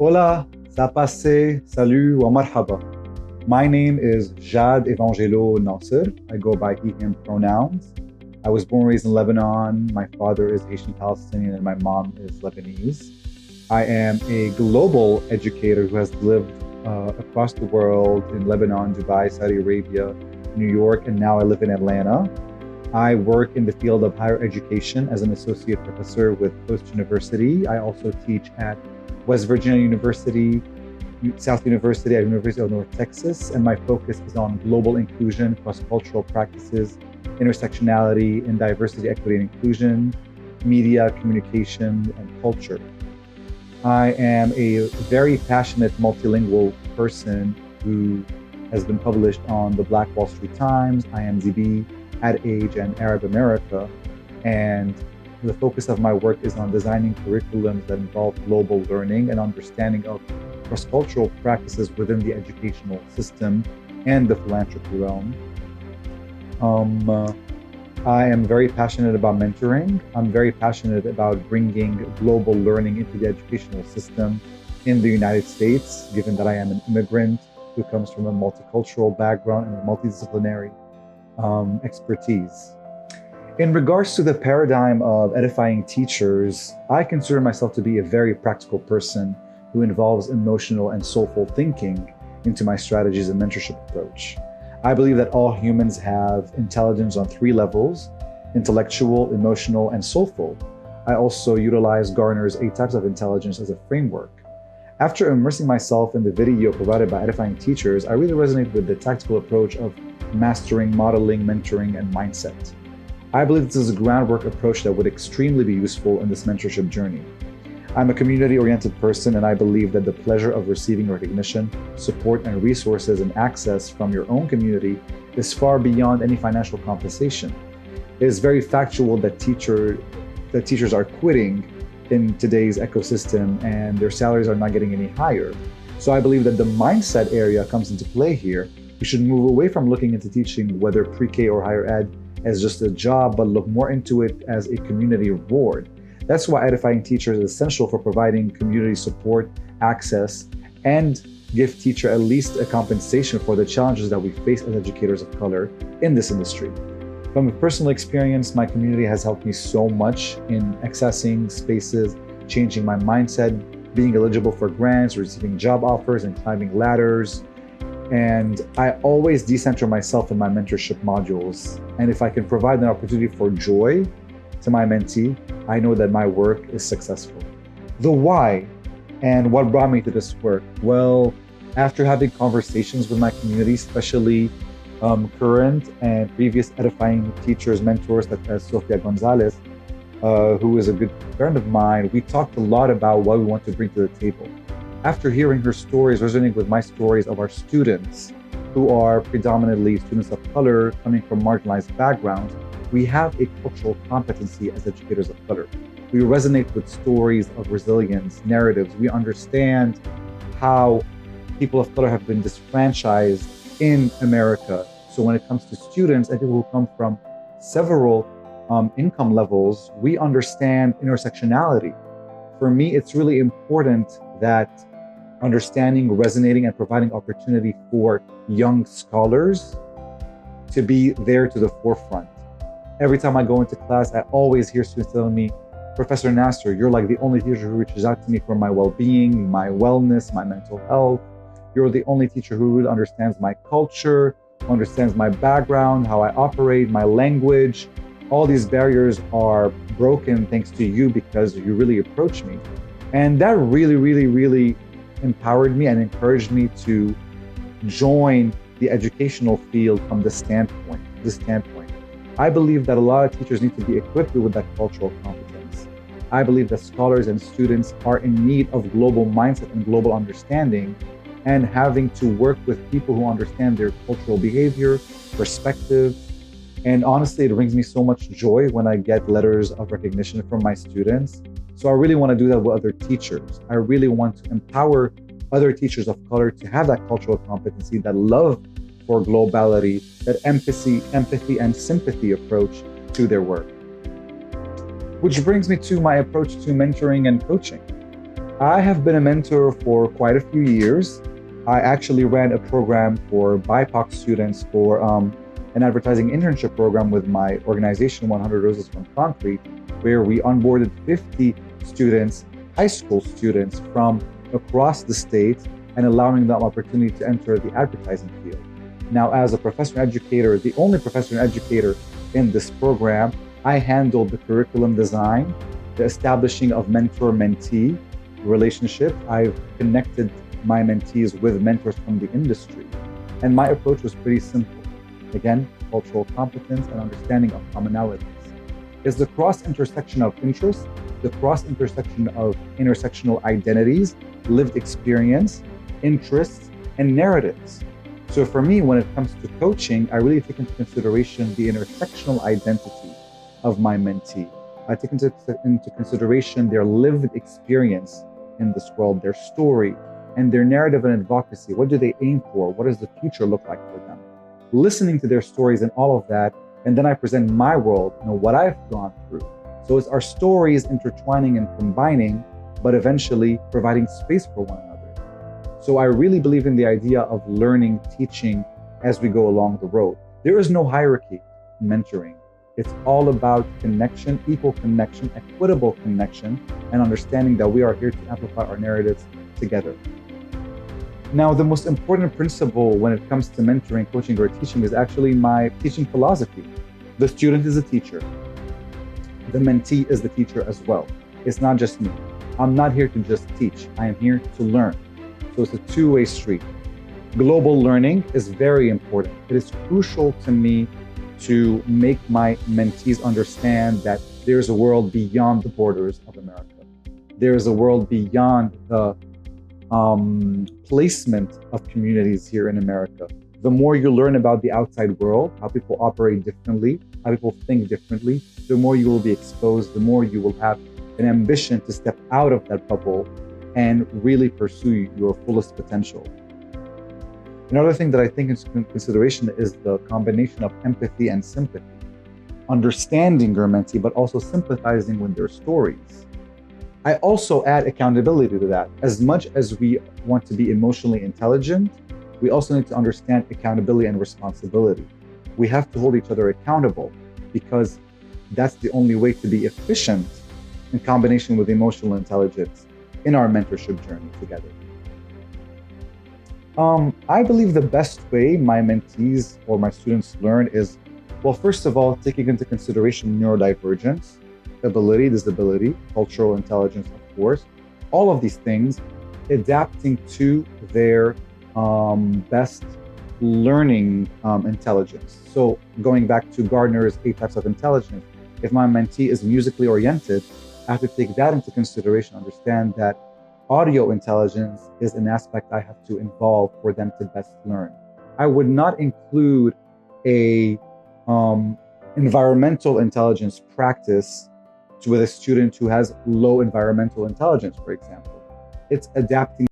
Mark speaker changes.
Speaker 1: Hola, ça passe, salut, wa marhaba. My name is Jad Evangelo Nasser. I go by he, him pronouns. I was born and raised in Lebanon. My father is Haitian Palestinian and my mom is Lebanese. I am a global educator who has lived across the world in Lebanon, Dubai, Saudi Arabia, New York, and now I live in Atlanta. I work in the field of higher education as an associate professor with Post University. I also teach at West Virginia University, South University at University of North Texas, and my focus is on global inclusion, cross-cultural practices, intersectionality, and diversity, equity, and inclusion, media, communication, and culture. I am a very passionate multilingual person who has been published on the Black Wall Street Times, IMDb, Ad Age, and Arab America, and the focus of my work is on designing curriculums that involve global learning and understanding of cross-cultural practices within the educational system and the philanthropy realm. I am very passionate about mentoring. I'm very passionate about bringing global learning into the educational system in the United States, given that I am an immigrant who comes from a multicultural background and a multidisciplinary expertise. In regards to the paradigm of edifying teachers, I consider myself to be a very practical person who involves emotional and soulful thinking into my strategies and mentorship approach. I believe that all humans have intelligence on three levels: intellectual, emotional, and soulful. I also utilize Garner's 8 types of intelligence as a framework. After immersing myself in the video provided by Edifying Teachers, I really resonate with the tactical approach of mastering, modeling, mentoring, and mindset. I believe this is a groundwork approach that would extremely be useful in this mentorship journey. I'm a community-oriented person, and I believe that the pleasure of receiving recognition, support, and resources and access from your own community is far beyond any financial compensation. It is very factual that teachers are quitting in today's ecosystem and their salaries are not getting any higher. So I believe that the mindset area comes into play here. We should move away from looking into teaching, whether pre-K or higher ed, as just a job, but look more into it as a community reward. That's why Edifying Teachers is essential for providing community support, access, and give teacher at least a compensation for the challenges that we face as educators of color in this industry. From a personal experience, my community has helped me so much in accessing spaces, changing my mindset, being eligible for grants, receiving job offers, and climbing ladders. And I always decenter myself in my mentorship modules. And if I can provide an opportunity for joy to my mentee, I know that my work is successful. The why and what brought me to this work? Well, after having conversations with my community, especially current and previous Edifying Teachers mentors such as Sofia Gonzalez, who is a good friend of mine, we talked a lot about what we want to bring to the table. After hearing her stories, resonating with my stories of our students who are predominantly students of color coming from marginalized backgrounds, we have a cultural competency as educators of color. We resonate with stories of resilience, narratives. We understand how people of color have been disfranchised in America. So when it comes to students and people who come from several income levels, we understand intersectionality. For me, it's really important that understanding, resonating, and providing opportunity for young scholars to be there to the forefront. Every time I go into class, I always hear students telling me, Professor Nasser, you're like the only teacher who reaches out to me for my well-being, my wellness, my mental health. You're the only teacher who really understands my culture, understands my background, how I operate, my language. All these barriers are broken thanks to you because you really approach me. And that really empowered me and encouraged me to join the educational field from this standpoint. I believe that a lot of teachers need to be equipped with that cultural competence. I believe that scholars and students are in need of global mindset and global understanding, and having to work with people who understand their cultural behavior, perspective. And honestly, it brings me so much joy when I get letters of recognition from my students. So I really want to do that with other teachers. I really want to empower other teachers of color to have that cultural competency, that love for globality, that empathy, and sympathy approach to their work. Which brings me to my approach to mentoring and coaching. I have been a mentor for quite a few years. I actually ran a program for BIPOC students for an advertising internship program with my organization, 100 Roses from Concrete, where we onboarded 50 students, high school students from across the state, and allowing them opportunity to enter the advertising field. Now, as a professor and educator, the only professor and educator in this program, I handled the curriculum design, the establishing of mentor-mentee relationship. I've connected my mentees with mentors from the industry. And my approach was pretty simple. Again, cultural competence and understanding of commonalities. It's the cross-intersection of interests, the cross-intersection of intersectional identities, lived experience, interests, and narratives. So for me, when it comes to coaching, I really take into consideration the intersectional identity of my mentee. I take into consideration their lived experience in this world, their story, and their narrative and advocacy. What do they aim for? What does the future look like for them? Listening to their stories and all of that, and then I present my world, what I've gone through. So it's our stories intertwining and combining, but eventually providing space for one another. So I really believe in the idea of learning, teaching as we go along the road. There is no hierarchy in mentoring. It's all about connection, equal connection, equitable connection, and understanding that we are here to amplify our narratives together. Now, the most important principle when it comes to mentoring, coaching, or teaching is actually my teaching philosophy. The student is a teacher. The mentee is the teacher as well. It's not just me. I'm not here to just teach. I am here to learn. So it's a two-way street. Global learning is very important. It is crucial to me to make my mentees understand that there's a world beyond the borders of America. There's a world beyond the placement of communities here in America. The more you learn about the outside world, how people operate differently, how people think differently, the more you will be exposed, the more you will have an ambition to step out of that bubble and really pursue your fullest potential. Another thing that I think is consideration is the combination of empathy and sympathy. Understanding your mentee, but also sympathizing with their stories. I also add accountability to that. As much as we want to be emotionally intelligent, we also need to understand accountability and responsibility. We have to hold each other accountable because that's the only way to be efficient in combination with emotional intelligence in our mentorship journey together. I believe the best way my mentees or my students learn is, well, first of all, taking into consideration neurodivergence, ability, disability, cultural intelligence, of course, all of these things, adapting to their best learning intelligence. So going back to Gardner's 8 types of intelligence, if my mentee is musically oriented, I have to take that into consideration, understand that audio intelligence is an aspect I have to involve for them to best learn. I would not include a environmental intelligence practice with a student who has low environmental intelligence, for example. It's adapting